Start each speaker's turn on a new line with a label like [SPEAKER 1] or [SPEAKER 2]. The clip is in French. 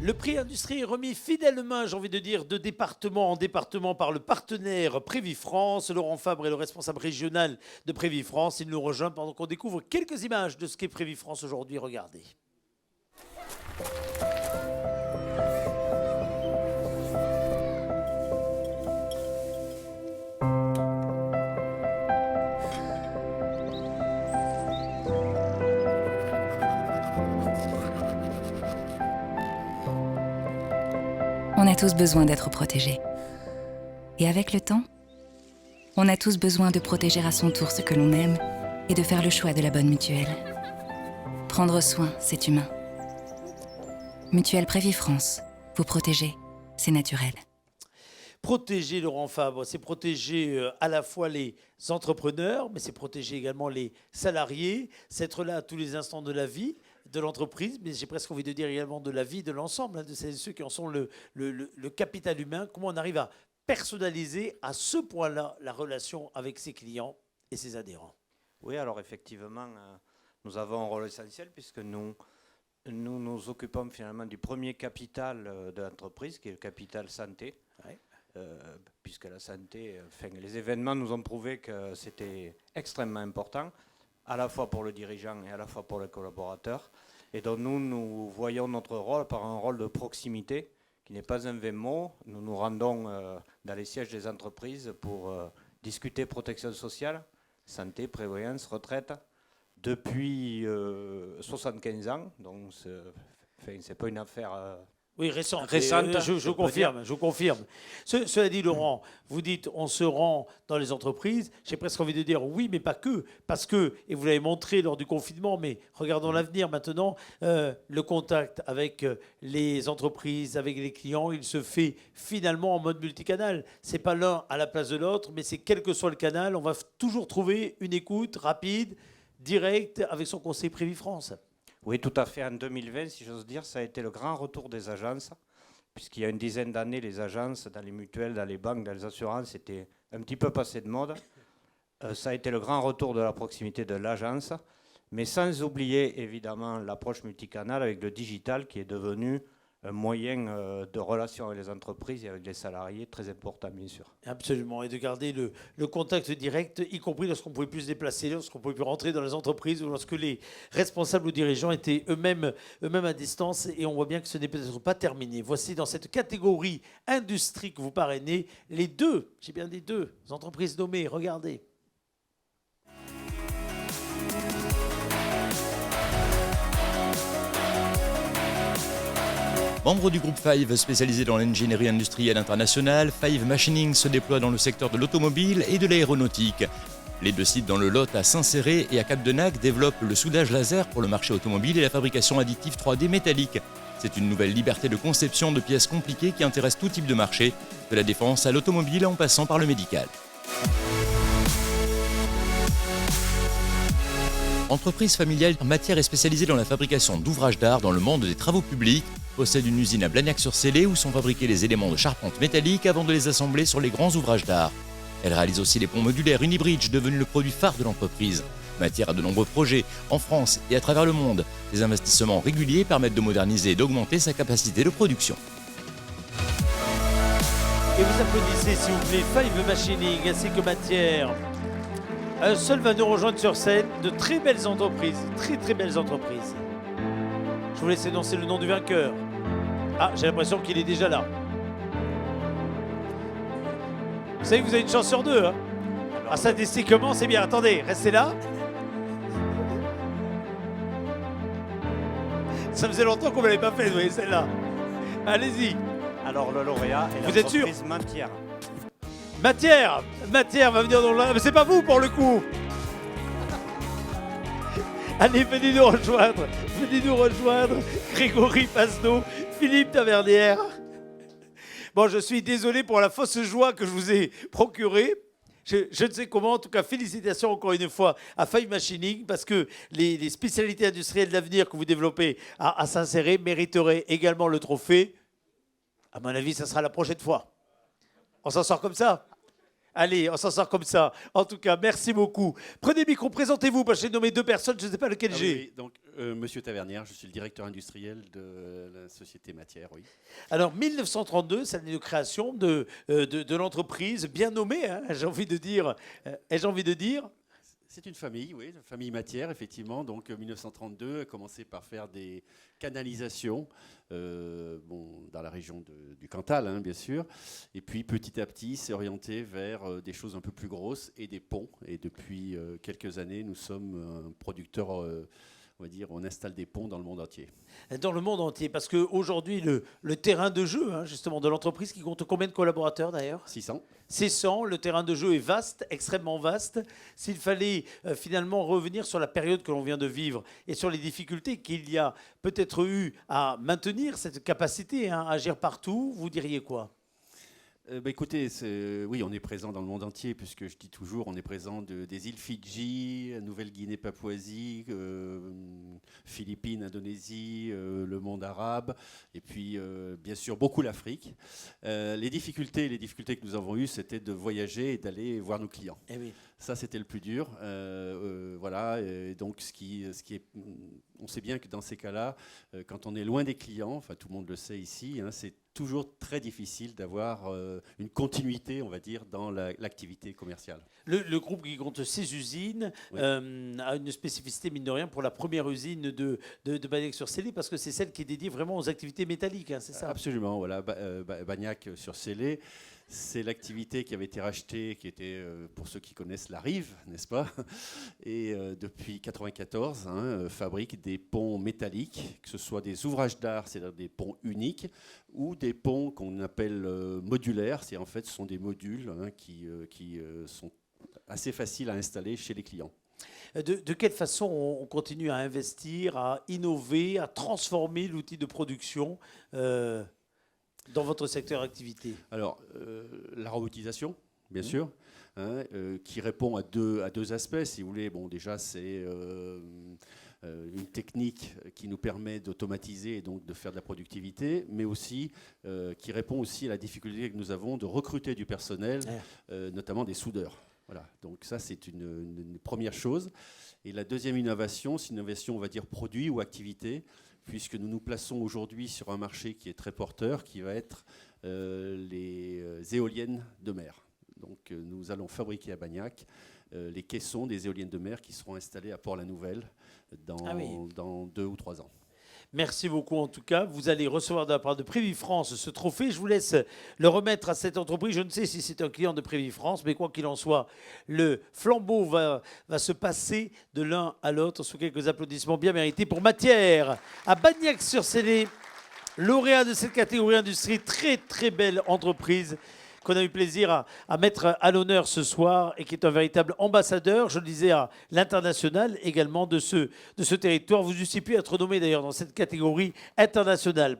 [SPEAKER 1] Le prix Industrie est remis fidèlement, j'ai envie de dire, de département en département par le partenaire Prévifrance. Laurent Fabre est le responsable régional de Prévifrance. Il nous rejoint pendant qu'on découvre quelques images de ce qu'est Prévifrance aujourd'hui. Regardez.
[SPEAKER 2] On a tous besoin d'être protégés. Et avec le temps, on a tous besoin de protéger à son tour ce que l'on aime et de faire le choix de la bonne mutuelle. Prendre soin, c'est humain. Mutuelle Prévifrance. Vous protéger, c'est naturel.
[SPEAKER 1] Protéger, Laurent Fabre, c'est protéger à la fois les entrepreneurs, mais c'est protéger également les salariés, c'est être là à tous les instants de la vie de l'entreprise, mais j'ai presque envie de dire également de la vie de l'ensemble, de ceux qui en sont le capital humain. Comment on arrive à personnaliser à ce point-là la relation avec ses clients et ses adhérents?
[SPEAKER 3] Oui, alors effectivement, nous avons un rôle essentiel puisque nous nous occupons finalement du premier capital de l'entreprise, qui est le capital santé.
[SPEAKER 1] Ouais.
[SPEAKER 3] Puisque la santé, les événements nous ont prouvé que c'était extrêmement important, à la fois pour le dirigeant et à la fois pour les collaborateurs. Et donc nous voyons notre rôle par un rôle de proximité, qui n'est pas un vain mot. Nous nous rendons dans les sièges des entreprises pour discuter protection sociale, santé, prévoyance, retraite, depuis 75 ans. Donc c'est pas une affaire...
[SPEAKER 1] Oui, récente. Je confirme. Cela dit, Laurent, vous dites on se rend dans les entreprises. J'ai presque envie de dire oui, mais pas que. Parce que, et vous l'avez montré lors du confinement, mais regardons l'avenir maintenant, le contact avec les entreprises, avec les clients, il se fait finalement en mode multicanal. Ce n'est pas l'un à la place de l'autre, mais c'est quel que soit le canal, on va toujours trouver une écoute rapide, directe, avec son conseil Prévifrance.
[SPEAKER 3] Oui, tout à fait. En 2020, si j'ose dire, ça a été le grand retour des agences, puisqu'il y a une dizaine d'années, les agences, dans les mutuelles, dans les banques, dans les assurances, c'était un petit peu passé de mode. Ça a été le grand retour de la proximité de l'agence, mais sans oublier évidemment l'approche multicanale avec le digital qui est devenu un moyen de relation avec les entreprises et avec les salariés très important, bien sûr.
[SPEAKER 1] Absolument, et de garder le contact direct, y compris lorsqu'on ne pouvait plus se déplacer, lorsqu'on ne pouvait plus rentrer dans les entreprises ou lorsque les responsables ou dirigeants étaient eux-mêmes à distance. Et on voit bien que ce n'est peut-être pas terminé. Voici dans cette catégorie industrie que vous parrainez les deux, j'ai bien dit deux, entreprises nommées. Regardez.
[SPEAKER 4] Membre du groupe Five spécialisé dans l'ingénierie industrielle internationale, Five Machining se déploie dans le secteur de l'automobile et de l'aéronautique. Les deux sites dans le Lot à Saint-Céré et à Cap-de-Nac développent le soudage laser pour le marché automobile et la fabrication additive 3D métallique. C'est une nouvelle liberté de conception de pièces compliquées qui intéresse tout type de marché, de la défense à l'automobile en passant par le médical. Entreprise familiale en matière et spécialisée dans la fabrication d'ouvrages d'art dans le monde des travaux publics, possède une usine à Blagnac-sur-Célé où sont fabriqués les éléments de charpente métallique avant de les assembler sur les grands ouvrages d'art. Elle réalise aussi les ponts modulaires Unibridge, devenu le produit phare de l'entreprise. Matière à de nombreux projets en France et à travers le monde. Des investissements réguliers permettent de moderniser et d'augmenter sa capacité de production.
[SPEAKER 1] Et vous applaudissez s'il vous plaît Five Machining ainsi que Matière. Un seul va nous rejoindre sur scène, de très belles entreprises, très belles entreprises. Je vous laisse énoncer le nom du vainqueur. Ah, j'ai l'impression qu'il est déjà là. Vous savez que vous avez une chance sur deux. Hein, ah, statistiquement, c'est bien. Attendez, restez là. Ça faisait longtemps qu'on ne l'avait pas fait, vous voyez, celle-là. Allez-y.
[SPEAKER 3] Alors le lauréat est
[SPEAKER 1] vous êtes sûr?
[SPEAKER 3] l'entreprise Matière.
[SPEAKER 1] Matière va venir dans le... Mais c'est pas vous pour le coup. Allez, venez nous rejoindre. Grégory Pasneau, Philippe Tavernière. Bon, je suis désolé pour la fausse joie que je vous ai procurée. Je ne sais comment, en tout cas, félicitations encore une fois à Five Machining parce que les spécialités industrielles d'avenir que vous développez à Saint-Céré mériteraient également le trophée. À mon avis, ça sera la prochaine fois. On s'en sort comme ça? Allez, on s'en sort comme ça. En tout cas, merci beaucoup. Prenez le micro, présentez-vous, parce que j'ai nommé deux personnes, je ne sais pas lequel j'ai.
[SPEAKER 5] Oui, donc, Monsieur Tavernière, je suis le directeur industriel de la société Matière, oui.
[SPEAKER 1] Alors, 1932, c'est l'année de création de l'entreprise, bien nommée, hein, j'ai envie de dire. Ai-je envie de dire
[SPEAKER 5] C'est une famille, oui, une famille Matière, effectivement. Donc, 1932 a commencé par faire des canalisations dans la région du Cantal, hein, bien sûr. Et puis, petit à petit, s'est orienté vers des choses un peu plus grosses et des ponts. Et depuis quelques années, nous sommes un producteur, on va dire, on installe des ponts dans le monde entier.
[SPEAKER 1] dans le monde entier. Parce qu'aujourd'hui, le terrain de jeu, hein, justement, de l'entreprise, qui compte combien de collaborateurs d'ailleurs
[SPEAKER 5] 600.
[SPEAKER 1] 600, le terrain de jeu est vaste, extrêmement vaste. S'il fallait finalement revenir sur la période que l'on vient de vivre et sur les difficultés qu'il y a peut-être eu à maintenir cette capacité hein, à agir partout, vous diriez quoi?
[SPEAKER 5] Écoutez, oui, on est présent dans le monde entier, puisque je dis toujours, on est présent des îles Fidji, Nouvelle-Guinée, Papouasie, Philippines, Indonésie, le monde arabe, et puis bien sûr beaucoup l'Afrique. Les difficultés que nous avons eues, c'était de voyager et d'aller voir nos clients.
[SPEAKER 1] Eh oui.
[SPEAKER 5] Ça, c'était le plus dur. Voilà. Et donc, on sait bien que dans ces cas-là, quand on est loin des clients, enfin tout le monde le sait ici, hein, c'est toujours très difficile d'avoir une continuité, on va dire, dans l'activité commerciale.
[SPEAKER 1] Le groupe qui compte 6 usines
[SPEAKER 5] Oui.
[SPEAKER 1] a une spécificité, mine de rien, pour la première usine de Bagnac-sur-Célé, parce que c'est celle qui est dédiée vraiment aux activités métalliques, hein, c'est ça?
[SPEAKER 5] Absolument, voilà. Bagnac-sur-Célé, c'est l'activité qui avait été rachetée, qui était, pour ceux qui connaissent, la Rive, n'est-ce pas? Et depuis 1994, hein, fabrique des ponts métalliques, que ce soit des ouvrages d'art, c'est-à-dire des ponts uniques, ou des ponts qu'on appelle modulaires. En fait, ce sont des modules hein, qui sont assez faciles à installer chez les clients.
[SPEAKER 1] De quelle façon on continue à investir, à innover, à transformer l'outil de production dans votre secteur d'activité?
[SPEAKER 5] Alors, la robotisation, bien sûr, hein, qui répond à deux aspects, si vous voulez. Bon, déjà, c'est une technique qui nous permet d'automatiser et donc de faire de la productivité, mais aussi qui répond aussi à la difficulté que nous avons de recruter du personnel, notamment des soudeurs. Voilà, donc ça, c'est une première chose. Et la deuxième innovation, c'est une innovation, on va dire, produit ou activité, puisque nous nous plaçons aujourd'hui sur un marché qui est très porteur, qui va être les éoliennes de mer. Donc nous allons fabriquer à Bagnac les caissons des éoliennes de mer qui seront installées à Port-la-Nouvelle dans 2 ou 3 ans.
[SPEAKER 1] Merci beaucoup en tout cas. Vous allez recevoir de la part de Prévifrance ce trophée. Je vous laisse le remettre à cette entreprise. Je ne sais si c'est un client de Prévifrance, mais quoi qu'il en soit, le flambeau va se passer de l'un à l'autre sous quelques applaudissements bien mérités pour Matière à Bagnac-sur-Célé, lauréat de cette catégorie industrie. Très très belle entreprise qu'on a eu plaisir à mettre à l'honneur ce soir et qui est un véritable ambassadeur, je le disais, à l'international également de ce territoire. Vous eussiez pu être nommé d'ailleurs dans cette catégorie internationale.